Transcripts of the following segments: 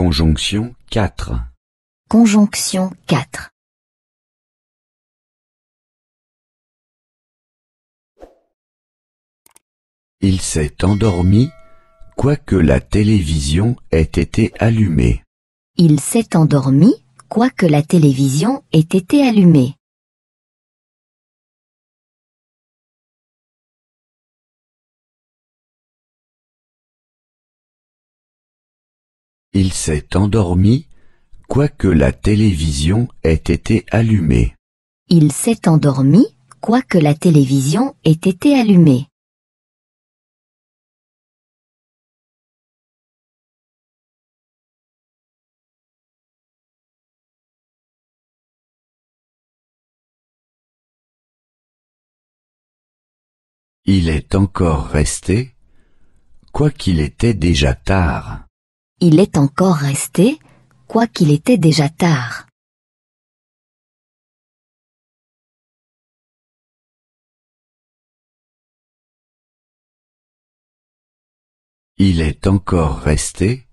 Conjonction 4. Conjonction 4. Il s'est endormi, quoique la télévision ait été allumée. Il s'est endormi, quoique la télévision ait été allumée. Il s'est endormi, quoique la télévision ait été allumée. Il s'est endormi, quoique la télévision ait été allumée. Il est encore resté, quoiqu'il était déjà tard. Il est encore resté, quoiqu'il était déjà tard. Il est encore resté,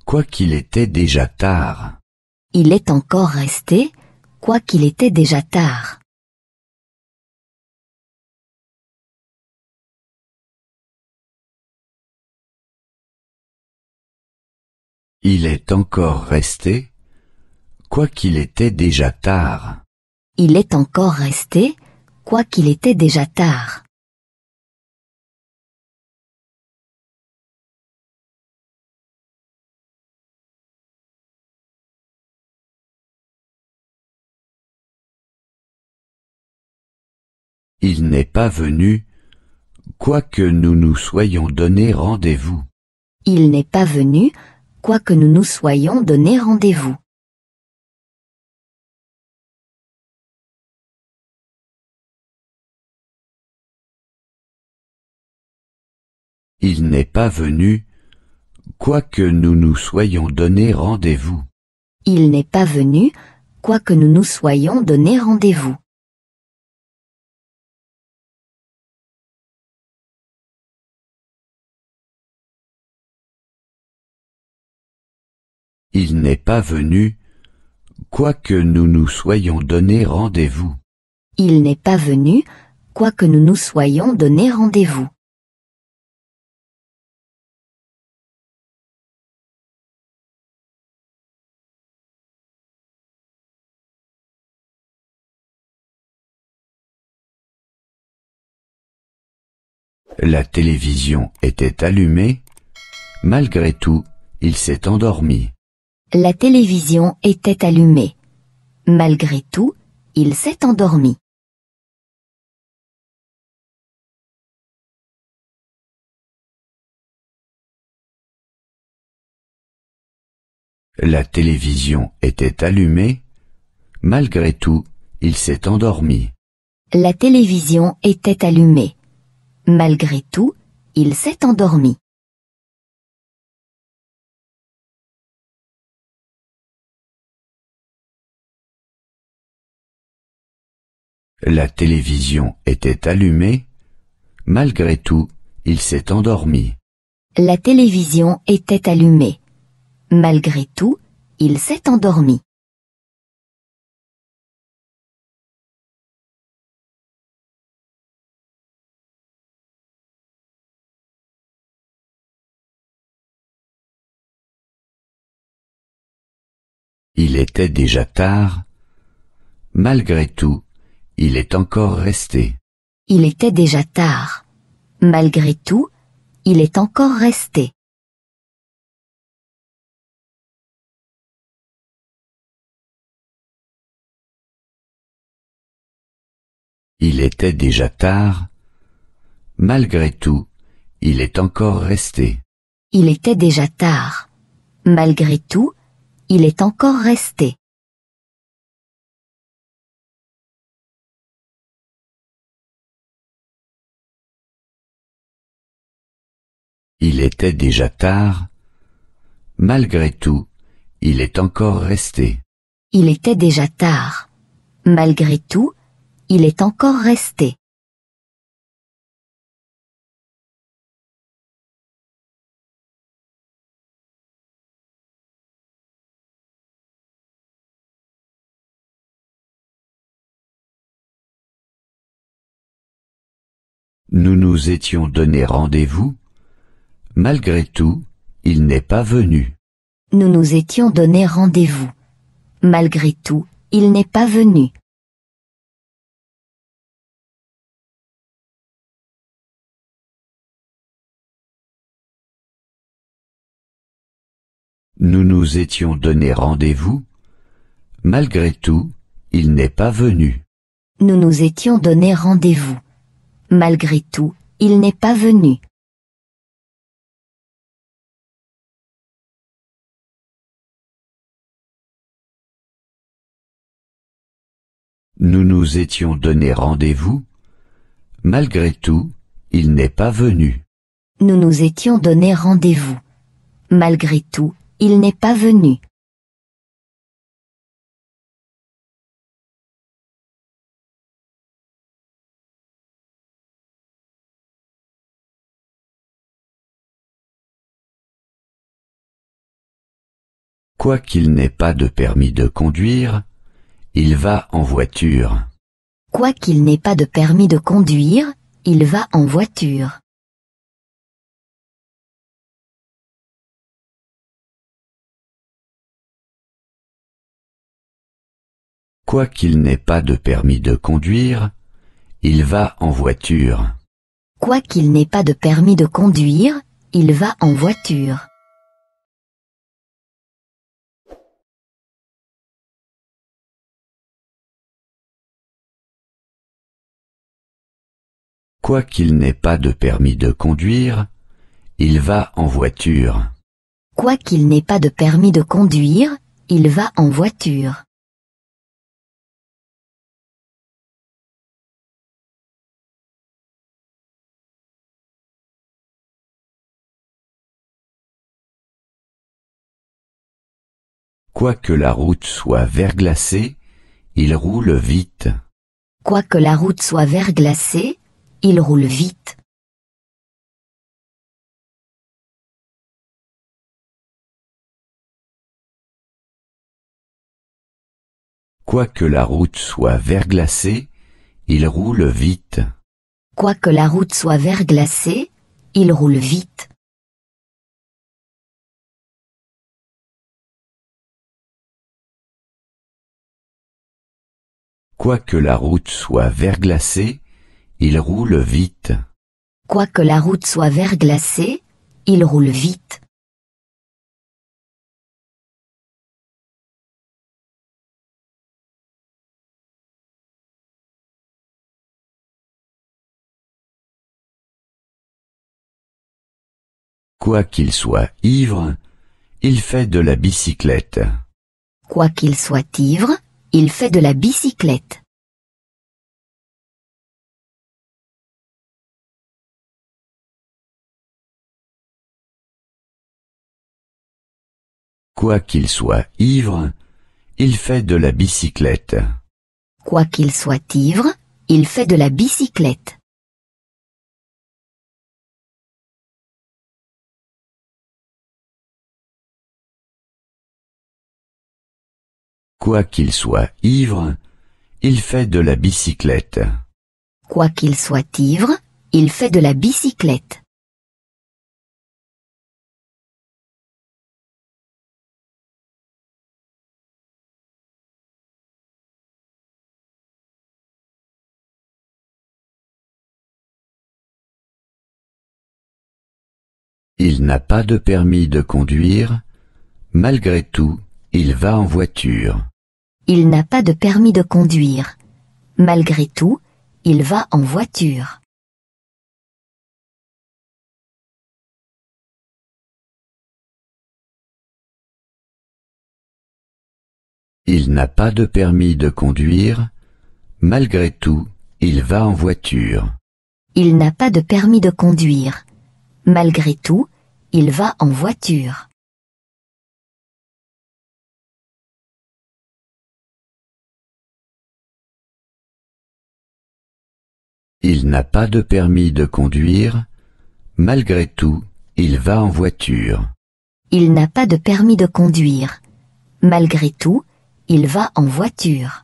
quoiqu'il était déjà tard. Il est encore resté, quoiqu'il était déjà tard. Il est encore resté, quoiqu'il était déjà tard. Il est encore resté, quoiqu'il était déjà tard. Il n'est pas venu, quoique nous nous soyons donné rendez-vous. Il n'est pas venu, quoique nous nous soyons donné rendez-vous. Il n'est pas venu, quoique nous nous soyons donné rendez-vous. Il n'est pas venu, quoique nous nous soyons donné rendez-vous. Il n'est pas venu, quoique nous nous soyons donné rendez-vous. Il n'est pas venu, quoique nous nous soyons donné rendez-vous. La télévision était allumée, malgré tout, il s'est endormi. La télévision était allumée. Malgré tout, il s'est endormi. La télévision était allumée, malgré tout, il s'est endormi. La télévision était allumée. Malgré tout, il s'est endormi. La télévision était allumée, malgré tout, il s'est endormi. La télévision était allumée. Malgré tout, il s'est endormi. Il était déjà tard, malgré tout, il est encore resté. Il était déjà tard. Malgré tout, il est encore resté. Il était déjà tard, malgré tout, il est encore resté. Il était déjà tard. Malgré tout, il est encore resté. Il était déjà tard, malgré tout, il est encore resté. Il était déjà tard. Malgré tout, il est encore resté. Nous nous étions donné rendez-vous. Malgré tout, il n'est pas venu. Nous nous étions donné rendez-vous. Malgré tout, il n'est pas venu. Nous nous étions donné rendez-vous. Malgré tout, il n'est pas venu. Nous nous étions donné rendez-vous. Malgré tout, il n'est pas venu. Nous nous étions donné rendez-vous. Malgré tout, il n'est pas venu. Nous nous étions donné rendez-vous. Malgré tout, il n'est pas venu. Quoiqu'il n'ait pas de permis de conduire, il va en voiture. Quoiqu'il n'ait pas de permis de conduire, il va en voiture. Quoiqu'il n'ait pas de permis de conduire, il va en voiture. Quoiqu'il n'ait pas de permis de conduire, il va en voiture. Quoiqu'il n'ait pas de permis de conduire, il va en voiture. Quoiqu'il n'ait pas de permis de conduire, il va en voiture. Quoique la route soit verglacée, il roule vite. Quoique la route soit verglacée, il roule vite. Quoique la route soit verglacée, il roule vite. Quoique la route soit verglacée, il roule vite. Quoique la route soit verglacée, il roule vite. Quoique la route soit verglacée, il roule vite. Quoiqu'il soit ivre, il fait de la bicyclette. Quoiqu'il soit ivre, il fait de la bicyclette. Quoiqu'il soit ivre, il fait de la bicyclette. Quoiqu'il soit ivre, il fait de la bicyclette. Quoiqu'il soit ivre, il fait de la bicyclette. Quoiqu'il soit ivre, il fait de la bicyclette. Il n'a pas de permis de conduire. Malgré tout, il va en voiture. Il n'a pas de permis de conduire. Malgré tout, il va en voiture. Il n'a pas de permis de conduire. Malgré tout, il va en voiture. Il n'a pas de permis de conduire. Malgré tout, il va en voiture. Il n'a pas de permis de conduire. Malgré tout, il va en voiture. Il n'a pas de permis de conduire. Malgré tout, il va en voiture.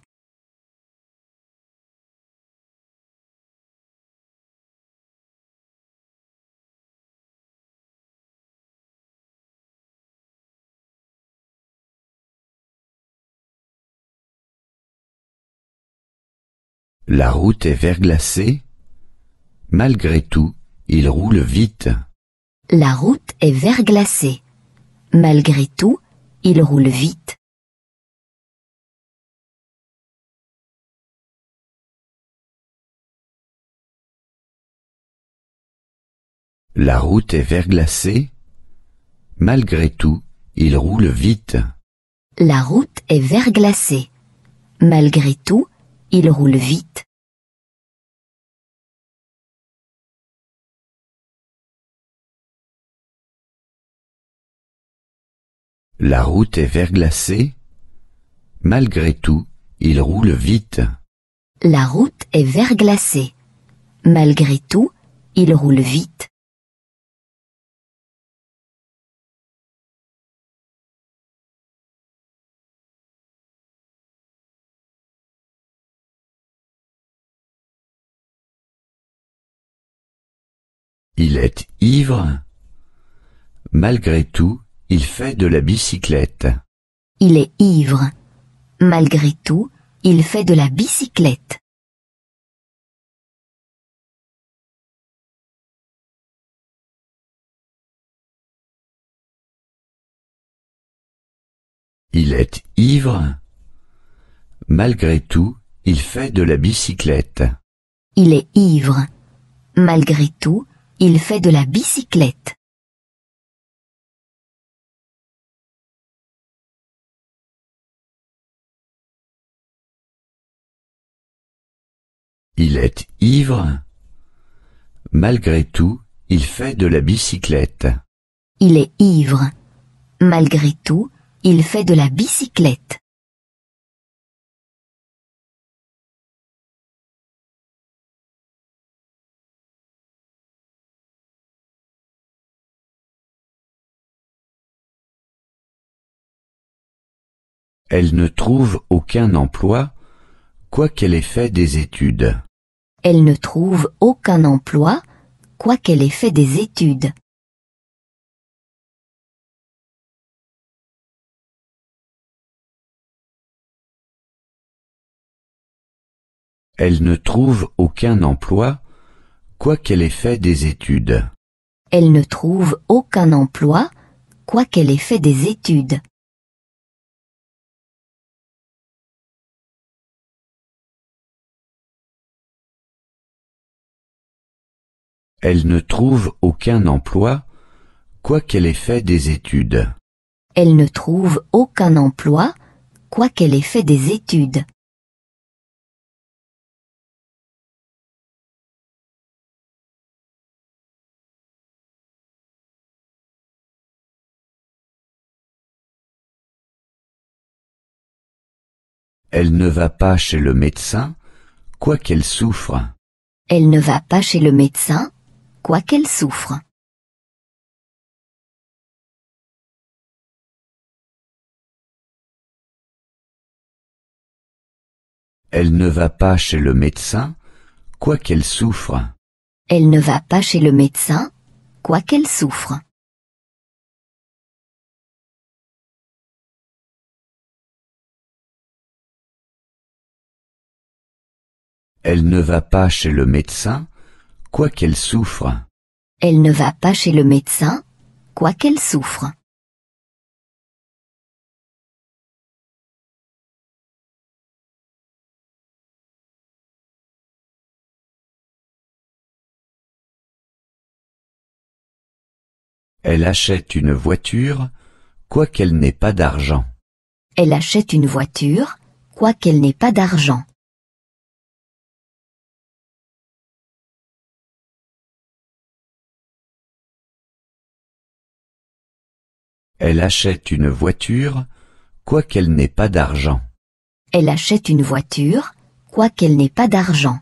La route est verglacée. Malgré tout, il roule vite. La route est verglacée. Malgré tout, il roule vite. La route est verglacée. Malgré tout, il roule vite. La route est verglacée. Malgré tout, il roule vite. La route est verglacée. Malgré tout, il roule vite. La route est verglacée. Malgré tout, il roule vite. Il est ivre. Malgré tout, il fait de la bicyclette. Il est ivre. Malgré tout, il fait de la bicyclette. Il est ivre. Malgré tout, il fait de la bicyclette. Il est ivre. Malgré tout, il fait de la bicyclette. Il est ivre. Malgré tout, il fait de la bicyclette. Il est ivre. Malgré tout, il fait de la bicyclette. Elle ne trouve aucun emploi, quoiqu'elle ait fait des études. Elle ne trouve aucun emploi, quoiqu'elle ait fait des études. Elle ne trouve aucun emploi, quoiqu'elle ait fait des études. Elle ne trouve aucun emploi, quoiqu'elle ait fait des études. Elle ne trouve aucun emploi, quoiqu'elle ait fait des études. Elle ne trouve aucun emploi, quoiqu'elle ait fait des études. Elle ne va pas chez le médecin, quoiqu'elle souffre. Elle ne va pas chez le médecin, quoiqu'elle souffre. Elle ne va pas chez le médecin, quoiqu'elle souffre. Elle ne va pas chez le médecin, quoiqu'elle souffre. Elle ne va pas chez le médecin, quoiqu'elle souffre. Elle ne va pas chez le médecin, quoiqu'elle souffre. Elle achète une voiture, quoiqu'elle n'ait pas d'argent. Elle achète une voiture, quoiqu'elle n'ait pas d'argent. Elle achète une voiture, quoiqu'elle n'ait pas d'argent. Elle achète une voiture, quoiqu'elle n'ait pas d'argent.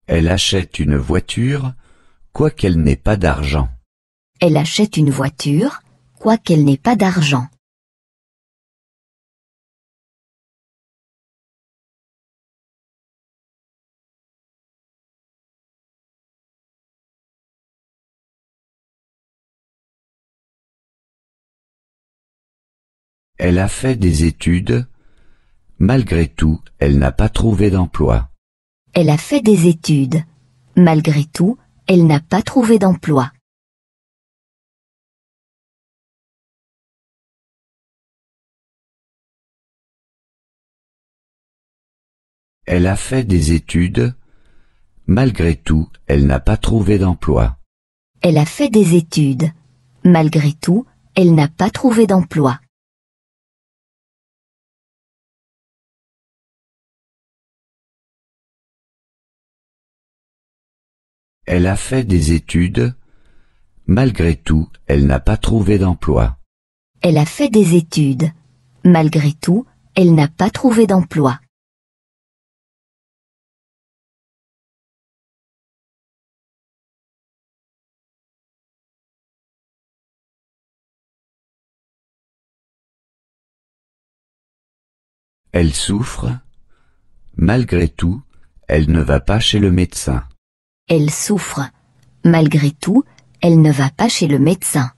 Elle achète une voiture, quoiqu'elle n'ait pas d'argent. Elle achète une voiture, quoiqu'elle n'ait pas d'argent. Elle a fait des études. Malgré tout, elle n'a pas trouvé d'emploi. Elle a fait des études. Malgré tout, elle n'a pas trouvé d'emploi. Elle a fait des études. Malgré tout, elle n'a pas trouvé d'emploi. Elle a fait des études. Malgré tout, elle n'a pas trouvé d'emploi. Elle a fait des études. Malgré tout, elle n'a pas trouvé d'emploi. Elle a fait des études. Malgré tout, elle n'a pas trouvé d'emploi. Elle souffre. Malgré tout, elle ne va pas chez le médecin. Elle souffre. Malgré tout, elle ne va pas chez le médecin.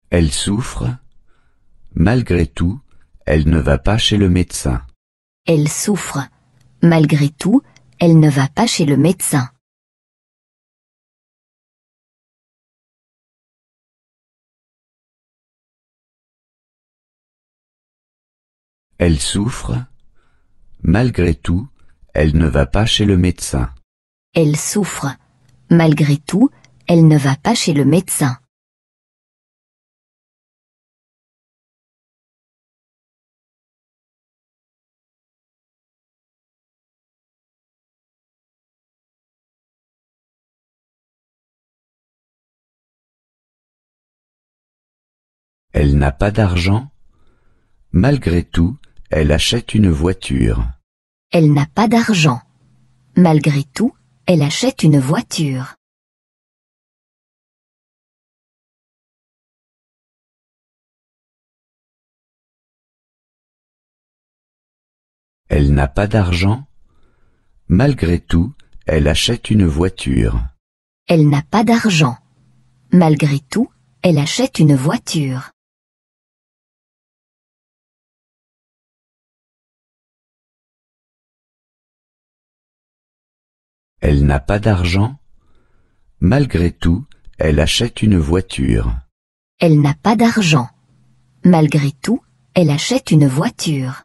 Elle souffre. Malgré tout, elle ne va pas chez le médecin. Elle souffre. Malgré tout, elle ne va pas chez le médecin. Elle souffre. Malgré tout, elle ne va pas chez le médecin. Elle souffre. Malgré tout, elle ne va pas chez le médecin. Elle n'a pas d'argent. Malgré tout, elle achète une voiture. Elle n'a pas d'argent. Malgré tout, elle achète une voiture. Elle n'a pas d'argent. Malgré tout, elle achète une voiture. Elle n'a pas d'argent. Malgré tout, elle achète une voiture. Elle n'a pas d'argent. Malgré tout, elle achète une voiture. Elle n'a pas d'argent. Malgré tout, elle achète une voiture.